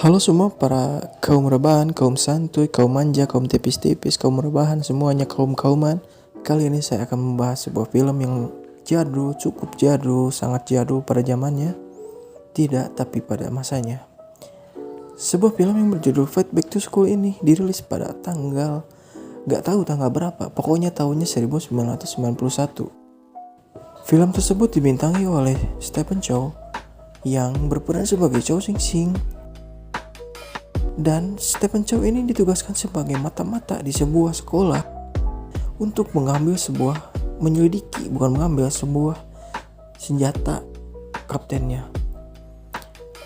Halo semua para kaum rebahan, kaum santuy, kaum manja, kaum tipis-tipis, kaum rebahan, semuanya kaum-kauman. Kali ini saya akan membahas sebuah film yang jadul, cukup jadul, sangat jadul pada zamannya. Tidak, tapi pada masanya. Sebuah film yang berjudul Fight Back to School ini dirilis pada tanggal, gak tahu tanggal berapa, pokoknya tahunnya 1991. Film tersebut dibintangi oleh Stephen Chow yang berperan sebagai Chow Sing-sing. Dan Stephen Chow ini ditugaskan sebagai mata-mata di sebuah sekolah untuk menyelidiki sebuah senjata kaptennya.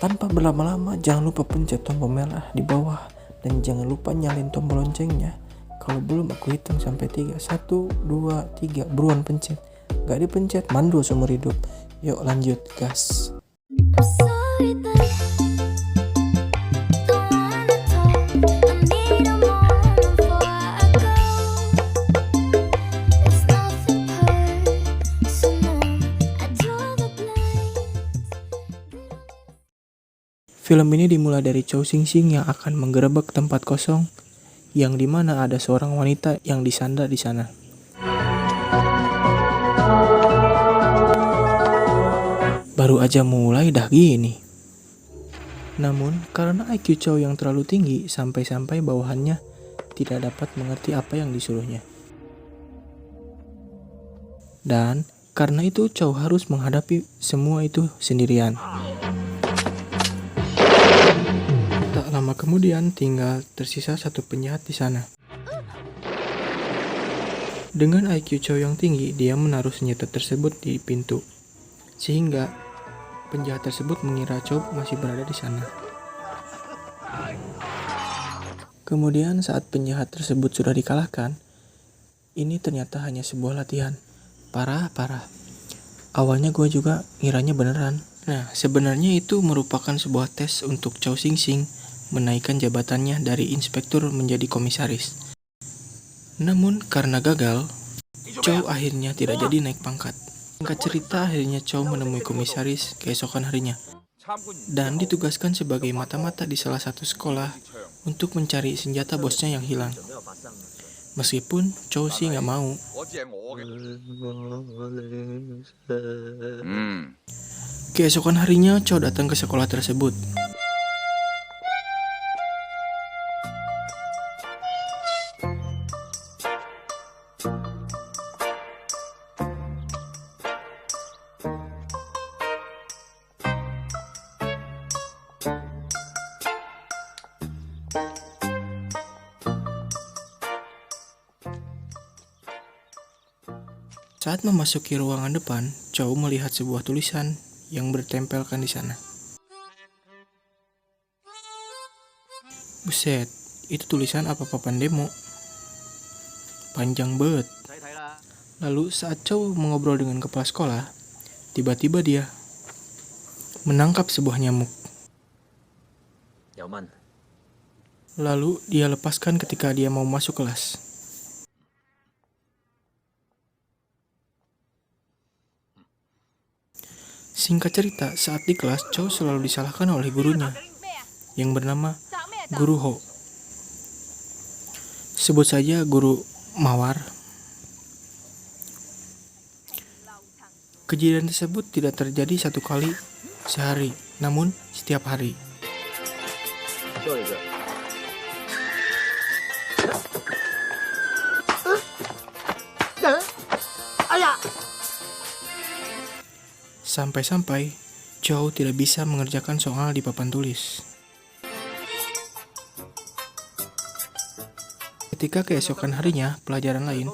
Tanpa berlama-lama, jangan lupa pencet tombol merah di bawah dan jangan lupa nyalin tombol loncengnya. Kalau belum aku hitung sampai 3. 1, 2, 3, buruan pencet. Gak dipencet, mandul seumur hidup. Yuk lanjut, gas. Film ini dimulai dari Chow Sing-sing yang akan menggerebek tempat kosong yang dimana ada seorang wanita yang disandar di sana. Baru aja mulai dah gini. Namun karena IQ Chow yang terlalu tinggi sampai-sampai bawahannya tidak dapat mengerti apa yang disuruhnya. Dan karena itu Chow harus menghadapi semua itu sendirian. Tak lama kemudian tinggal tersisa satu penjahat di sana. Dengan IQ Chow yang tinggi, dia menaruh senjata tersebut di pintu, sehingga penjahat tersebut mengira Chow masih berada di sana. Kemudian saat penjahat tersebut sudah dikalahkan, ini ternyata hanya sebuah latihan. Parah. Awalnya gue juga ngiranya beneran. Nah, sebenarnya itu merupakan sebuah tes untuk Chow Sing-sing menaikkan jabatannya dari inspektur menjadi komisaris. Namun karena gagal, Chow akhirnya tidak jadi naik pangkat. Singkat cerita, akhirnya Chow menemui komisaris keesokan harinya dan ditugaskan sebagai mata-mata di salah satu sekolah untuk mencari senjata bosnya yang hilang. Meskipun Chow sih nggak mau. Keesokan harinya Chow datang ke sekolah tersebut. Saat memasuki ruangan depan, Chow melihat sebuah tulisan yang bertempelkan di sana. Buset, itu tulisan apa papan demo? Panjang banget. Lalu saat Chow mengobrol dengan kepala sekolah, tiba-tiba dia menangkap sebuah nyamuk. Lalu dia lepaskan ketika dia mau masuk kelas. Singkat cerita, saat di kelas, Chow selalu disalahkan oleh gurunya yang bernama Guru Ho. Sebut saja Guru Mawar. Kejadian tersebut tidak terjadi satu kali sehari, namun setiap hari. Sampai-sampai Chow tidak bisa mengerjakan soal di papan tulis. Ketika keesokan harinya pelajaran lain,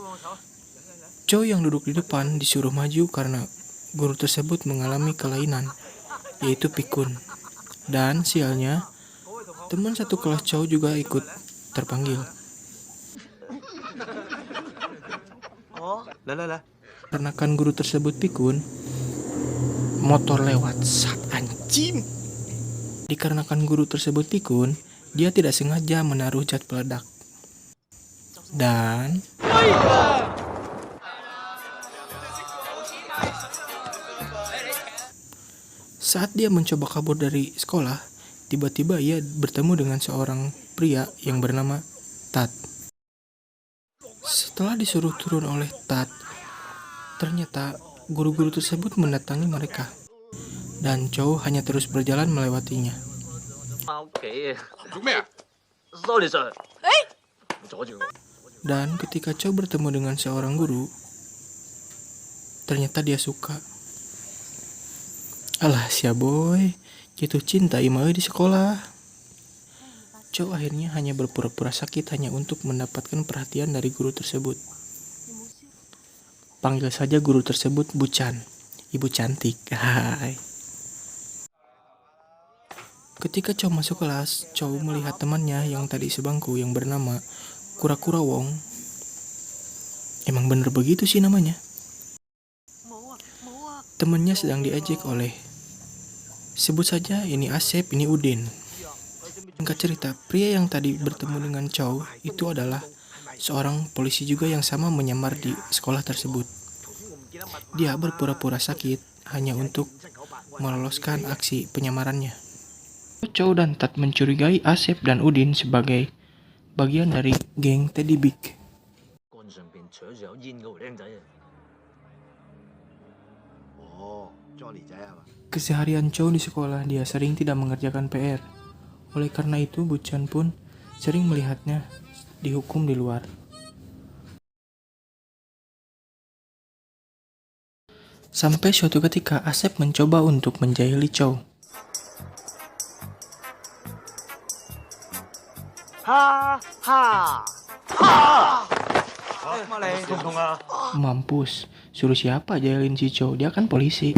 Chow yang duduk di depan disuruh maju karena guru tersebut mengalami kelainan, yaitu pikun. Dan sialnya, teman satu kelas Chow juga ikut terpanggil. Karena kan guru tersebut pikun, motor lewat saat anjing. Dikarenakan guru tersebut pikun, dia tidak sengaja menaruh zat peledak. Dan saat dia mencoba kabur dari sekolah, tiba-tiba ia bertemu dengan seorang pria yang bernama Tat. Setelah disuruh turun oleh Tat, ternyata guru-guru tersebut mendatangi mereka. Dan Chow hanya terus berjalan melewatinya. Dan ketika Chow bertemu dengan seorang guru, ternyata dia suka. Alah sia boy, jatuh cinta imau di sekolah. Chow akhirnya hanya berpura-pura sakit hanya untuk mendapatkan perhatian dari guru tersebut. Panggil saja guru tersebut Bu Chan, ibu cantik. Hai. Ketika Chow masuk kelas, Chow melihat temannya yang tadi sebangku yang bernama Kura-Kura Wong. Emang bener begitu sih namanya. Temannya sedang diejek oleh, sebut saja ini Asep, ini Udin. Singkat cerita, pria yang tadi bertemu dengan Chow itu adalah seorang polisi juga yang sama menyamar di sekolah tersebut. Dia berpura-pura sakit hanya untuk meloloskan aksi penyamarannya. Chow dan Tat mencurigai Asep dan Udin sebagai bagian dari geng Teddy Big. Keseharian Chow di sekolah, dia sering tidak mengerjakan PR. Oleh karena itu, Bu Chan pun sering melihatnya dihukum di luar. Sampai suatu ketika Asep mencoba untuk menjahili Chow. Mampus, suruh siapa jahilin si Chow, dia kan polisi.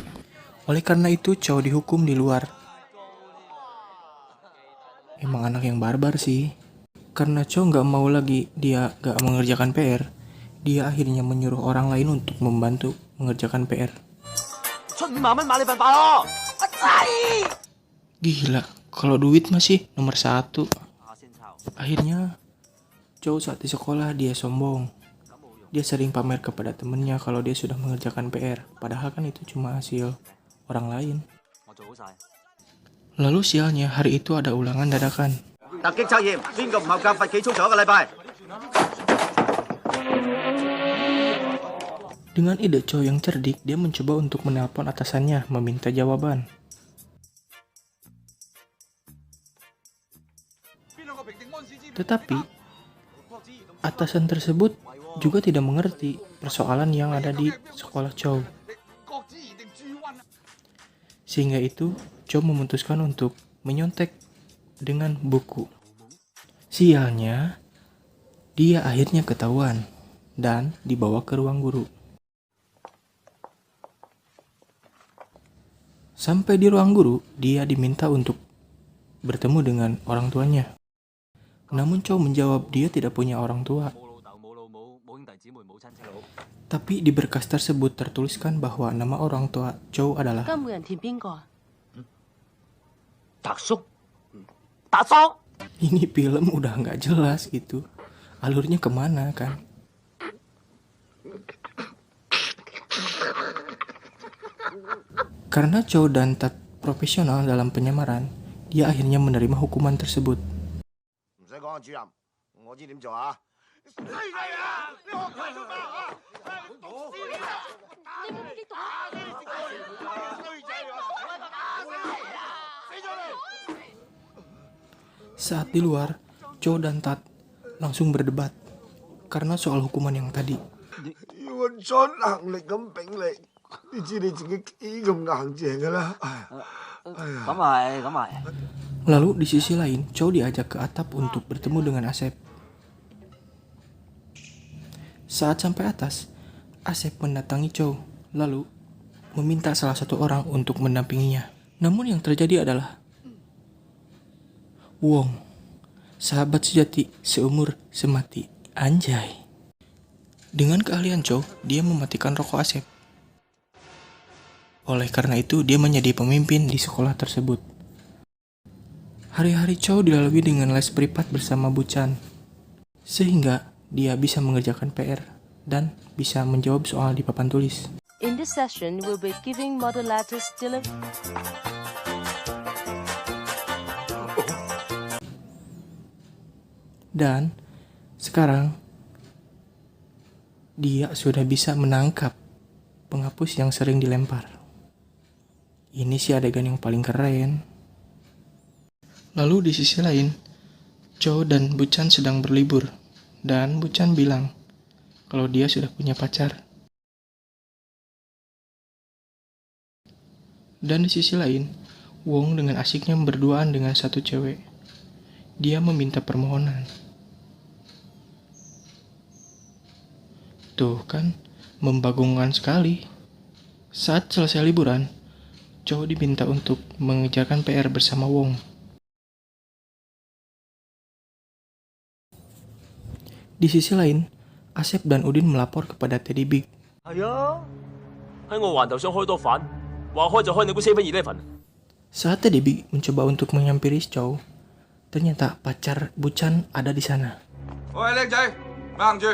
Oleh karena itu Chow dihukum di luar. Emang anak yang barbar sih. Karena Chow gak mau lagi dia gak mengerjakan PR, dia akhirnya menyuruh orang lain untuk membantu mengerjakan PR. Gila, kalau duit masih nomor 1. Akhirnya Chow saat di sekolah dia sombong. Dia sering pamer kepada temennya kalau dia sudah mengerjakan PR, padahal kan itu cuma hasil orang lain. Lalu sialnya hari itu ada ulangan dadakan. Dengan ide Chow yang cerdik, dia mencoba untuk menelpon atasannya meminta jawaban. Tetapi atasan tersebut juga tidak mengerti persoalan yang ada di sekolah Chow. Sehingga itu Chow memutuskan untuk menyontek dengan buku. Sialnya, dia akhirnya ketahuan dan dibawa ke ruang guru. Sampai di ruang guru, dia diminta untuk bertemu dengan orang tuanya. Namun Chow menjawab dia tidak punya orang tua. Tapi di berkas tersebut tertuliskan bahwa nama orang tua Chow adalah Ini film udah nggak jelas gitu. Alurnya kemana kan? Karena Chow dan Tat profesional dalam penyamaran, dia akhirnya menerima hukuman tersebut. Saat di luar, Chow dan Tat langsung berdebat karena soal hukuman yang tadi. Lalu di sisi lain, Chow diajak ke atap untuk bertemu dengan Asep. Saat sampai atas, Asep mendatangi Chow, lalu meminta salah satu orang untuk mendampinginya. Namun yang terjadi adalah Wong, sahabat sejati seumur semati, anjay. Dengan keahlian Chow, dia mematikan rokok Asep. Oleh karena itu, dia menjadi pemimpin di sekolah tersebut. Hari-hari Chow dilalui dengan les privat bersama Bu Chan, sehingga dia bisa mengerjakan PR dan bisa menjawab soal di papan tulis. In this session, we'll be giving model letters delivery. Dan sekarang dia sudah bisa menangkap penghapus yang sering dilempar. Ini sih adegan yang paling keren. Lalu di sisi lain, Chow dan Buchan sedang berlibur. Dan Buchan bilang kalau dia sudah punya pacar. Dan di sisi lain, Wong dengan asiknya berduaan dengan satu cewek. Dia meminta permohonan. Tuh kan, membagongkan sekali. Saat selesai liburan, Chow diminta untuk mengerjakan PR bersama Wong. Di sisi lain, Asep dan Udin melapor kepada Teddy Big. 係啊，喺我環頭想開多飯，話開就開，你估 7-Eleven？ Saat Teddy Big mencoba untuk menyampiri Chow, ternyata pacar Buchan ada di sana. 喂，靚仔，咪行住。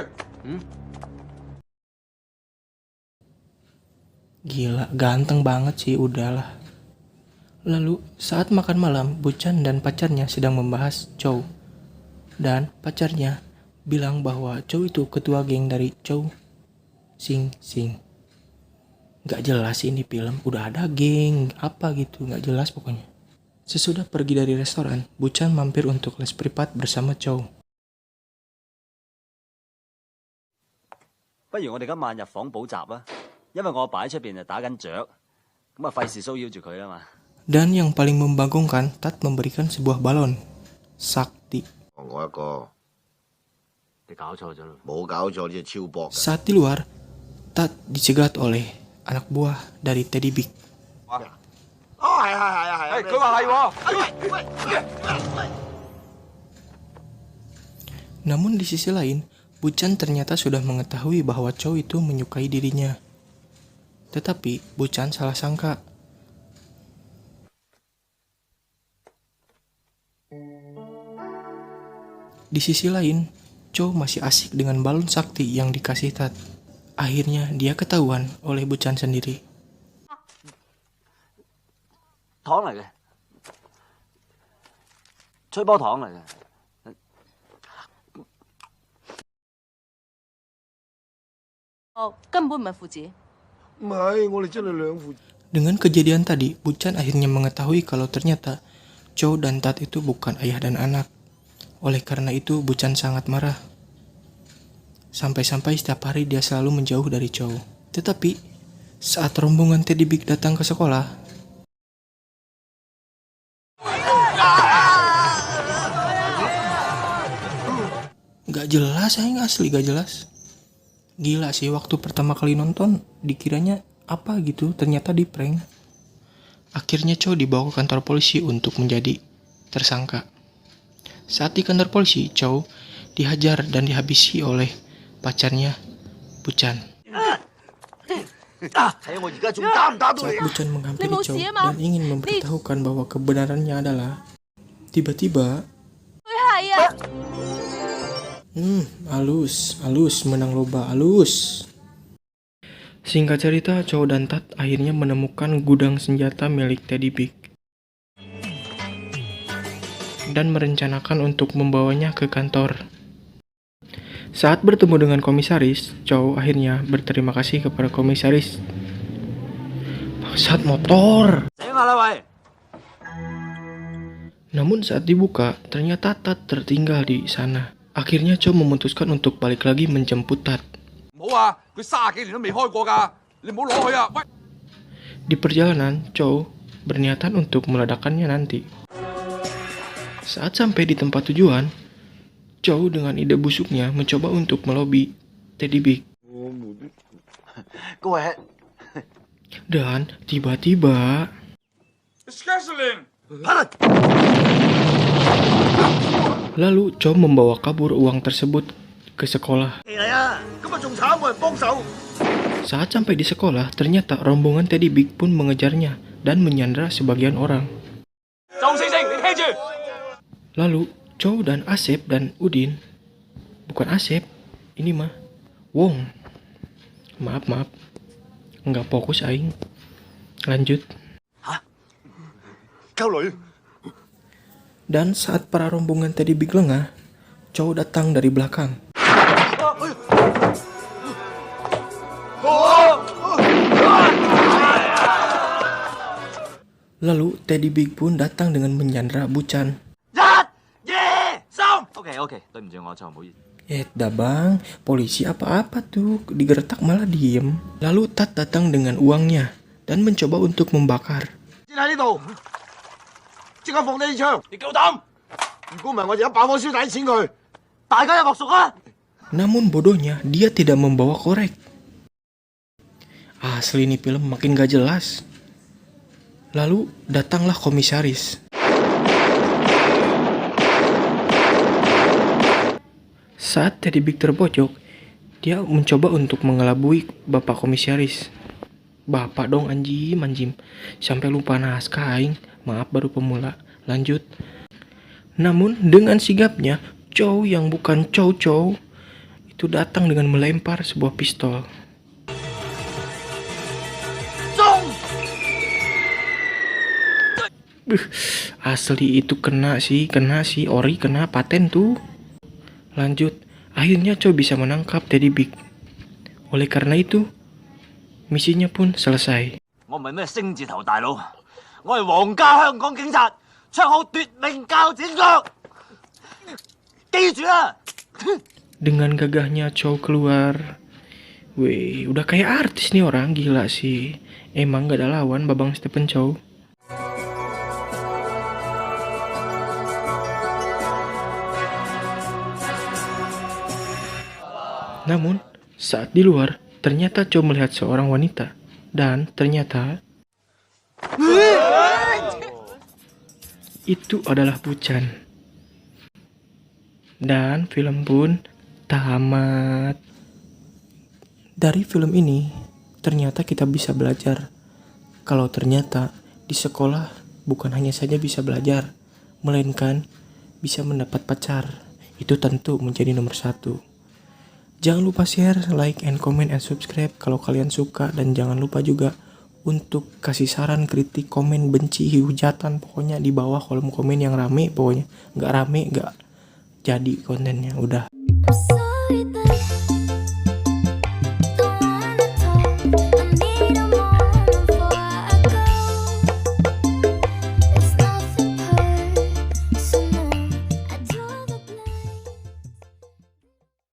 Gila, ganteng banget sih, udahlah. Lalu, saat makan malam, Buchan dan pacarnya sedang membahas Chow. Dan pacarnya bilang bahwa Chow itu ketua geng dari Chow Sing Sing. Gak jelas ini film, udah ada geng, apa gitu, gak jelas pokoknya. Sesudah pergi dari restoran, Buchan mampir untuk les privat bersama Chow. 不如我哋今晚入房補習啊，因為我阿爸喺出邊就打緊雀，咁啊費事騷擾住佢啊嘛。 Dan yang paling membagongkan, Tat memberikan sebuah balon. Sakti. 我一個 你搞錯咗啦！ 冇搞錯，呢隻超薄㗎。 Saat di luar, Tat dicegat oleh anak buah dari Teddy Big. 係佢話係喎。 Namun di sisi lain, Buchan ternyata sudah mengetahui bahwa Chow itu menyukai dirinya. Tetapi Buchan salah sangka. Di sisi lain, Chow masih asik dengan balon sakti yang dikasih Tat. Akhirnya dia ketahuan oleh Buchan sendiri. 糖嚟嘅，吹波糖嚟嘅。 根本唔係父子。唔係，我哋真係兩父。 Dengan kejadian tadi, Buchan akhirnya mengetahui kalau ternyata Chow dan Tat itu bukan ayah dan anak. Oleh karena itu, Buchan sangat marah. Sampai-sampai setiap hari dia selalu menjauh dari Chow. Tetapi, saat rombongan Teddy Big datang ke sekolah, gak jelas, asli gak jelas. Gila sih, waktu pertama kali nonton dikiranya apa gitu, ternyata di prank. Akhirnya Chow dibawa ke kantor polisi untuk menjadi tersangka. Saat di kantor polisi, Chow dihajar dan dihabisi oleh pacarnya, Buchan. Saat Buchan menghampiri Chow dan ingin memberitahukan bahwa kebenarannya adalah tiba-tiba halus, menang lomba, halus. Singkat cerita, Chow dan Tat akhirnya menemukan gudang senjata milik Teddy Big dan merencanakan untuk membawanya ke kantor. Saat bertemu dengan komisaris, Chow akhirnya berterima kasih kepada komisaris. Bangsat motor. Namun saat dibuka, ternyata Tat tertinggal di sana. Akhirnya Chow memutuskan untuk balik lagi menjemput Tat. Di perjalanan, Chow berniatan untuk meledakannya nanti. Saat sampai di tempat tujuan, Chow dengan ide busuknya mencoba untuk melobi Teddy Big. Dan tiba-tiba lalu Chow membawa kabur uang tersebut ke sekolah. Saat sampai di sekolah, ternyata rombongan Teddy Big pun mengejarnya dan menyandra sebagian orang. Lalu Chow dan Asep dan Udin, bukan Asep, ini mah Wong. Maaf, nggak fokus aing. Lanjut. Dan saat para rombongan Teddy Big lengah, Chow datang dari belakang. Lalu Teddy Big pun datang dengan menyandra Buchan. ！OK， 對唔住我錯，唔好意思。 Dah bang, polisi apa-apa tuh, digertak malah diem. Lalu Tat datang dengan uangnya dan mencoba untuk membakar. 先喺呢度，即刻放低支槍！你夠膽？如果唔係，我就一把火燒底錢佢。大家有學熟啊！ Namun bodohnya dia tidak membawa korek. Asli nih film makin gak jelas. Lalu datanglah komisaris. Saat Teddy Big terpojok, dia mencoba untuk mengelabui bapak komisaris. Bapak dong anjim. Sampai lupa naskah aing. Maaf baru pemula. Lanjut. Namun dengan sigapnya, Chow yang bukan Chow itu datang dengan melempar sebuah pistol. Asli itu kena sih, ori kena paten tuh. Lanjut, akhirnya Chow bisa menangkap Teddy Big. Oleh karena itu, misinya pun selesai. 我唔係咩星字頭大佬，我係皇家香港警察，槍口奪命鉸剪腳，記住啊！ Dengan gagahnya Chow keluar. Wih, udah kayak artis nih orang, gila sih. Emang gak ada lawan Babang Stephen Chow. Namun, saat di luar, ternyata Chow melihat seorang wanita. Dan ternyata itu adalah Buchan. Dan film pun tamat. Dari film ini, ternyata kita bisa belajar. Kalau ternyata di sekolah bukan hanya saja bisa belajar, melainkan bisa mendapat pacar. Itu tentu menjadi nomor 1. Jangan lupa share, like, and comment, and subscribe kalau kalian suka. Dan jangan lupa juga untuk kasih saran, kritik, komen, benci, hujatan. Pokoknya di bawah kolom komen yang rame. Pokoknya nggak rame, nggak jadi kontennya. Udah.